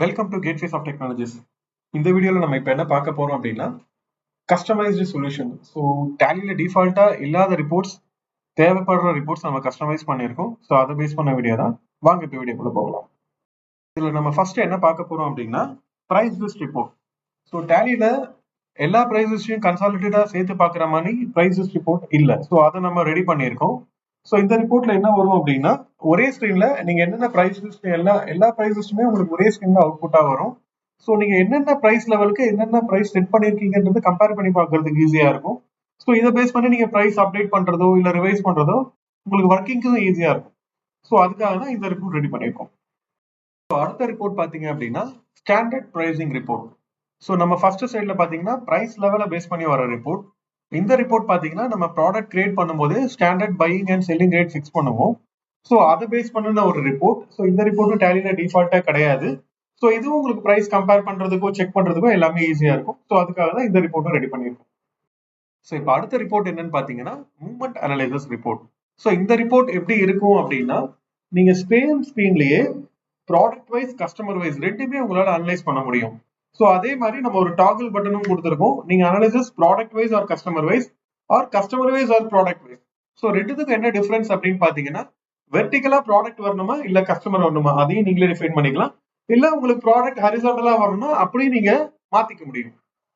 Welcome to Gateways of Technologies. இந்த வீடியோவில் நம்ம இப்போ என்ன பார்க்க போறோம் அப்படின்னா கஸ்டமைஸ்டு சொல்யூஷன். ஸோ டேலியில் டிஃபால்ட்டாக இல்லாத ரிப்போர்ட்ஸ், தேவைப்படுற ரிப்போர்ட்ஸ் நம்ம கஸ்டமைஸ் பண்ணியிருக்கோம். ஸோ அதை பேஸ் பண்ண வீடியோ தான். வாங்க இப்போ வீடியோக்குள்ள போகலாம். இதில் நம்ம ஃபர்ஸ்ட் என்ன பார்க்க போறோம் அப்படின்னா ப்ரைஸ் லிஸ்ட் ரிப்போர்ட். ஸோ டேலியில் எல்லா ப்ரைஸ் லிஸ்டையும் கன்சாலிடேட்டாக சேர்த்து பார்க்குற மாதிரி ப்ரைஸ் லிஸ்ட் ரிப்போர்ட் இல்லை. ஸோ அதை நம்ம ரெடி பண்ணியிருக்கோம். ஸோ இந்த ரிப்போர்ட்ல என்ன வரும் அப்படின்னா ஒரே ஸ்கிரீன்ல நீங்க என்னென்ன ப்ரைஸ் லிஸ்ட் எல்லா ப்ரைஸ் லிஸ்ட்டுமே உங்களுக்கு ஒரே ஸ்கிரீன்ல அவுட்புட்டா வரும். ஸோ நீங்க என்னென்ன ப்ரைஸ் லெவலுக்கு என்னென்ன ப்ரைஸ் செட் பண்ணிருக்கீங்கன்றது கம்பேர் பண்ணி பார்க்கறதுக்கு ஈஸியா இருக்கும். ஸோ இதை பேஸ் பண்ணி நீங்க ப்ரைஸ் அப்டேட் பண்றதோ இல்ல ரிவைஸ் பண்றதோ உங்களுக்கு ஒர்க்கிங்க்கும் ஈஸியா இருக்கும். ஸோ அதுக்காக தான் இந்த ரிப்போர்ட் ரெடி பண்ணியிருக்கோம். ஸோ அடுத்த ரிப்போர்ட் பாத்தீங்க அப்படின்னா ஸ்டாண்டர்ட் ப்ரைசிங் ரிப்போர்ட். ஸோ நம்ம ஃபர்ஸ்ட் சைட்ல பாத்தீங்கன்னா ப்ரைஸ் லெவலை பேஸ் பண்ணி வர ரிப்போர்ட். இந்த ரிப்போர்ட் பாத்தீங்கன்னா நம்ம ப்ராடக்ட் கிரியேட் பண்ணும்போது standard buying and selling rate fix பண்ணுவோம். ஸோ அதை பேஸ் பண்ணின ஒரு ரிப்போர்ட். ஸோ இந்த ரிப்போர்ட்டும் டேலியில டிஃபால்ட்டா கிடையாது. ஸோ இதுவும் உங்களுக்கு பிரைஸ் கம்பேர் பண்றதுக்கோ செக் பண்றதுக்கோ எல்லாமே ஈஸியா இருக்கும். ஸோ அதுக்காக தான் இந்த ரிப்போர்ட்டும் ரெடி பண்ணியிருக்கோம். ஸோ இப்போ அடுத்த ரிப்போர்ட் என்னன்னு பாத்தீங்கன்னா மூவ்மெண்ட் அனலைசஸ் ரிப்போர்ட். ஸோ இந்த ரிப்போர்ட் எப்படி இருக்கும் அப்படின்னா நீங்க சேம் ஸ்கிரீன்லயே ப்ராடக்ட் வைஸ் கஸ்டமர் வைஸ் ரெண்டுமே உங்களால அனலைஸ் பண்ண முடியும். ஸோ அதே மாதிரி நம்ம ஒரு டாகிள் பட்டனும் கொடுத்துருக்கோம். நீங்க analysis product wise or customer wise or customer wise or product wise. So ரெண்டுத்துக்கு என்ன டிஃபரன்ஸ் அப்படின்னு பாத்தீங்கன்னா வெர்டிகலா ப்ராடக்ட் வரணுமா இல்ல கஸ்டமர் வரணுமா அதையும் நீங்களே டிஃபைன் பண்ணிக்கலாம். இல்ல உங்களுக்கு ப்ராடக்ட் ஹரிசாண்டலா வரணுமா அப்படியும் நீங்க மாத்திக்க முடியும்.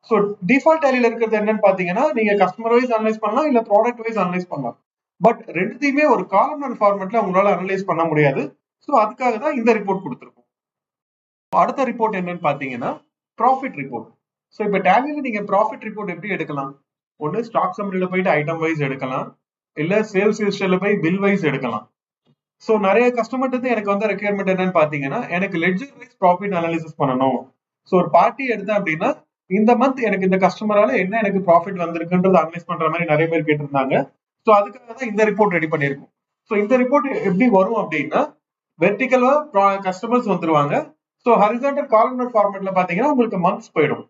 ஸோ டிஃபால்ட் டேலியில இருக்கிறது என்னன்னு பாத்தீங்கன்னா நீங்க கஸ்டமர் வைஸ் அனலைஸ் பண்ணலாம் இல்ல ப்ராடக்ட் வைஸ் அனலைஸ் பண்ணலாம். பட் ரெண்டுத்தையுமே ஒரு காலம்னர் ஃபார்மேட்ல உங்களால அனலைஸ் பண்ண முடியாது. ஸோ அதுக்காக தான் இந்த ரிப்போர்ட் கொடுத்துருக்கோம். அடுத்த ரிப்போர்ட் என்னன்னு பாத்தீங்கன்னா ப்ராஃபிட் ரிப்போர்ட். ஸோ இப்போ டேலியில நீங்க ப்ராஃபிட் ரிப்போர்ட் எப்படி எடுக்கலாம்? ஒன்று ஸ்டாக் சம்மரியில போயிட்டு ஐட்டம் வைஸ் எடுக்கலாம், இல்ல சேல்ஸ் ஹிஸ்டரியில போய் பில் வைஸ் எடுக்கலாம். ஸோ நிறைய கஸ்டமர்ட்டு எனக்கு வந்து ரெக்யர்மெண்ட் என்னன்னு பாத்தீங்கன்னா எனக்கு லெட்ஜர் வைஸ் ப்ராஃபிட் அனாலிசிஸ் பண்ணணும். ஸோ ஒரு பார்ட்டி எடுத்தேன் அப்படின்னா இந்த மந்த் எனக்கு இந்த கஸ்டமரால என்ன எனக்கு ப்ராஃபிட் வந்திருக்குன்றது அனலைஸ் பண்ற மாதிரி நிறைய பேர் கேட்டிருந்தாங்க. ஸோ அதுக்காக தான் இந்த ரிப்போர்ட் ரெடி பண்ணியிருக்கோம். ஸோ இந்த ரிப்போர்ட் எப்படி வரும் அப்படின்னா வெர்டிகலா கஸ்டமர்ஸ் வந்துருவாங்க. ஸோ ஹரிசாண்டல் காலம்னர் ஃபார்மேட்ல பாத்தீங்கன்னா உங்களுக்கு மந்த்ஸ் போயிடும்.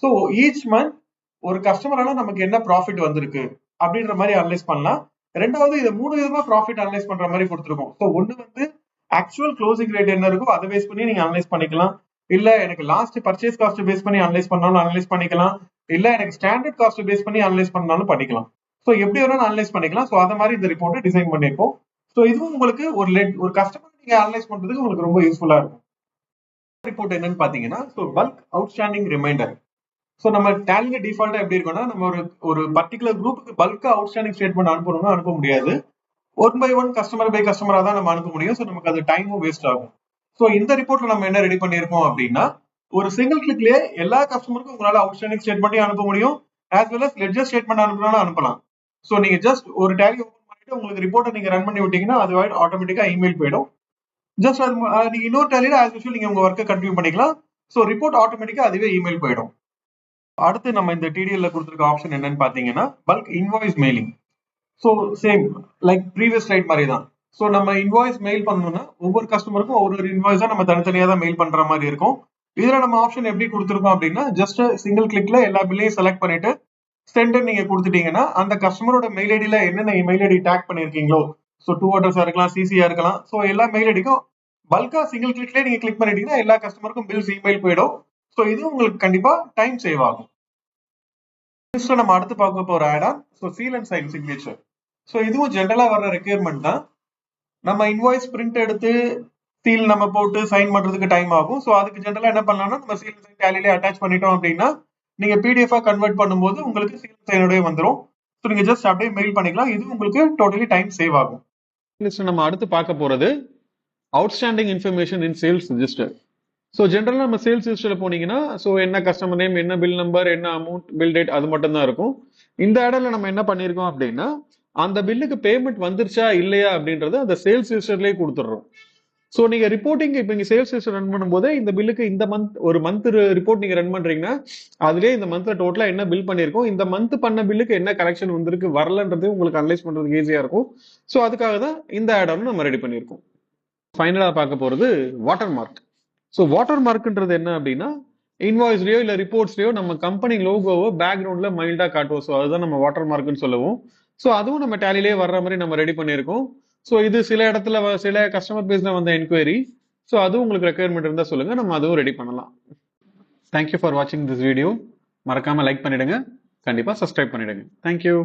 ஸோ ஈச் மந்த் ஒரு கஸ்டமரால நமக்கு என்ன ப்ராஃபிட் வந்திருக்கு அப்படின்ற மாதிரி அனலைஸ் பண்ணலாம். ரெண்டாவது இதை 3 விதமா ப்ராஃபிட் அனலைஸ் பண்ற மாதிரி கொடுத்துருக்கோம். ஸோ ஒன்னு வந்து ஆக்சுவல் க்ளோசிங் ரேட் என்ன இருக்கோ அதை பேஸ் பண்ணி நீங்க அனலைஸ் பண்ணிக்கலாம். இல்ல எனக்கு லாஸ்ட் பர்ச்சேஸ் காஸ்ட் பேஸ் பண்ணி அனலைஸ் பண்ணாலும் அனலைஸ் பண்ணிக்கலாம். இல்ல எனக்கு ஸ்டாண்டர்ட் காஸ்ட் பேஸ் பண்ணி அனலைஸ் பண்ணாலும் பண்ணிக்கலாம். ஸோ எப்படி வேணாலும் அனலைஸ் பண்ணிக்கலாம். ஸோ அந்த மாதிரி இந்த ரிப்போர்ட் டிசைன் பண்ணிருக்கோம். ஸோ இதுவும் உங்களுக்கு ஒரு கஸ்டமர் நீங்க அனலைஸ் பண்றதுக்கு உங்களுக்கு ரொம்ப யூஸ்ஃபுல்லா இருக்கும். ரிப்போர்ட் என்னன்னு பாத்தீங்கன்னா பல்க் அவுட்ஸ்டாண்டிங் ரிமைண்டர். ஸோ நம்ம டேலியில டிஃபால்ட்டா எப்படி இருக்கும்னா நம்ம ஒரு பர்டிகுலர் குரூப்புக்கு பல்கா அவுட்ஸ்டாண்டிங் ஸ்டேட்மெண்ட் அனுப்பணும்னா அனுப்ப முடியாது. One by one customer by கஸ்டமரா தான் நம்ம அனுப்ப முடியும். ஸோ நமக்கு அது டைமும் வேஸ்ட் ஆகும். ஸோ இந்த ரிப்போர்ட்ல நம்ம என்ன ரெடி பண்ணியிருக்கோம் அப்படின்னா ஒரு சிங்கிள் கிளிக்லயே எல்லா கஸ்டமருக்கும் உங்களால அவுட்ஸ்டாண்டிங் ஸ்டேட்மெண்ட்டையும் அனுப்ப முடியும். As well as ledger statement அனுப்பணும்னு அனுப்பலாம். ஸோ நீங்க ஜஸ்ட் ஒரு டேலி ஓப்பன் பண்ணிட்டு உங்களுக்கு ரிப்போர்ட்டை நீங்க ரன் பண்ணி விட்டீங்கன்னா அது ஆட்டோமேட்டிக்கா இமெயில் போயிடும். ஜஸ்ட் அது நீங்க இன்னொரு டேலியில ஆஸ் யூஷுவல் நீங்க உங்க ஒர்க்கை கண்டினியூ பண்ணிக்கலாம். ஸோ ரிப்போர்ட் ஆட்டோமேட்டிக்கா அதுவே இமெயில் போயிடும். அடுத்து நம்ம இந்த டிடிஎல்ல கொடுத்துருக்க ஆப்ஷன் என்னன்னு பாத்தீங்கன்னா bulk invoice mailing. So same like previous slide மாதிரி தான். ஸோ நம்ம இன்வாய்ஸ் மெயில் பண்ணணும்னா ஒவ்வொரு கஸ்டமருக்கும் ஒரு இன்வாய்ஸா நம்ம தனித்தனியா தான் மெயில் பண்ற மாதிரி இருக்கும். இதுல நம்ம ஆப்ஷன் எப்படி கொடுத்துருக்கோம் அப்படின்னா ஜஸ்ட் சிங்கிள் கிளிக்ல எல்லா பில்லையும் செலக்ட் பண்ணிட்டு சென்டர் நீங்க கொடுத்துட்டீங்கன்னா அந்த கஸ்டமரோட மெயில் ஐடியில என்னென்ன மெயில் ஐடி டேக் பண்ணிருக்கீங்களோ, ஸோ டூ அட்ரஸா இருக்கலாம், சிசியா இருக்கலாம், ஸோ எல்லா மெயில் ஐடிக்கும் பல்கா சிங்கிள் கிளிக்லேயே நீங்க கிளிக் பண்ணிட்டீங்கன்னா எல்லா கஸ்டமருக்கும் பில்ஸ் இமெயில் போயிடும். ஸோ இது உங்களுக்கு கண்டிப்பா டைம் சேவ் ஆகும். நம்ம அடுத்து பார்க்க போற add on seal and sign signature. So இதுவும் ஜென்ரலா வர்ற ரெக்யர்மெண்ட் தான். நம்ம இன்வாய்ஸ் பிரிண்ட் எடுத்து சீல் நம்ம போட்டு சைன் பண்றதுக்கு டைம் ஆகும். ஸோ அதுக்கு ஜென்ரலா என்ன பண்ணலாம்னா நம்ம சீல் சைன் டேலியிலே அட்டாச் பண்ணிட்டோம் அப்படின்னா நீங்க பிடிஎஃப் கன்வெர்ட் பண்ணும்போது உங்களுக்கு சீல் சைனோடய வந்துடும். ஸோ நீங்க ஜஸ்ட் அப்படியே மெயில் பண்ணிக்கலாம். இது உங்களுக்கு டோட்டலி டைம் சேவ் ஆகும். நம்ம அடுத்து பார்க்க போறது outstanding information in sales register. So ஜென்ரலாக நம்ம சேல்ஸ் லிஸ்ட்டில் போனீங்கன்னா ஸோ என்ன கஸ்டமர் நேம், என்ன பில் நம்பர், என்ன அமௌண்ட், பில் டேட் அது மட்டும் தான் இருக்கும். இந்த இடத்துல நம்ம என்ன பண்ணியிருக்கோம் அப்படின்னா அந்த பில்லுக்கு பேமெண்ட் வந்துருச்சா இல்லையா அப்படின்றத அந்த சேல்ஸ் லிஸ்டர்லேயே கொடுத்துட்றோம். ஸோ நீங்க ரிப்போர்ட்டிங் இப்போ நீங்க சேல்ஸ் லிஸ்ட் ரன் பண்ணும்போது இந்த பில்லுக்கு இந்த மந்த் ஒரு மந்த் ரிப்போர்ட் நீங்க ரன் பண்றீங்கன்னா அதுலேயே இந்த மந்த்ல டோட்டலா என்ன பில் பண்ணியிருக்கோம், இந்த மந்த் பண்ண பில்லுக்கு என்ன கரெக்ஷன் வந்திருக்கு வரலன்றது உங்களுக்கு அனலைஸ் பண்றதுக்கு ஈஸியா இருக்கும். ஸோ அதுக்காக தான் இந்த ஆட் ஆன் நம்ம ரெடி பண்ணியிருக்கோம். ஃபைனலா பார்க்க போறது வாட்டர் மார்க். ஸோ வாட்டர் மார்க்ன்றது என்ன அப்படின்னா இன்வாய்ஸ்லயோ இல்ல ரிப்போர்ட்ஸ்லயோ நம்ம கம்பெனி லோகோவோ பேக்ரவுண்ட்ல மைல்டா காட்டுவோம். ஸோ அதுதான் நம்ம வாட்டர் மார்க்னு சொல்லுவோம். ஸோ அதுவும் நம்ம டேலிலே வர்ற மாதிரி நம்ம ரெடி பண்ணியிருக்கோம். ஸோ இது சில இடத்துல சில கஸ்டமர் பேஸ்ல வந்த என்கொயரி. ஸோ அதுவும் உங்களுக்கு ரெக்குயர்மெண்ட் இருந்தால் சொல்லுங்கள், நம்ம அதுவும் ரெடி பண்ணலாம். தேங்க்யூ ஃபார் வாட்சிங் திஸ் வீடியோ. மறக்காமல் லைக் பண்ணிவிடுங்க, கண்டிப்பாக சப்ஸ்கிரைப் பண்ணிவிடுங்க. தேங்க்யூ.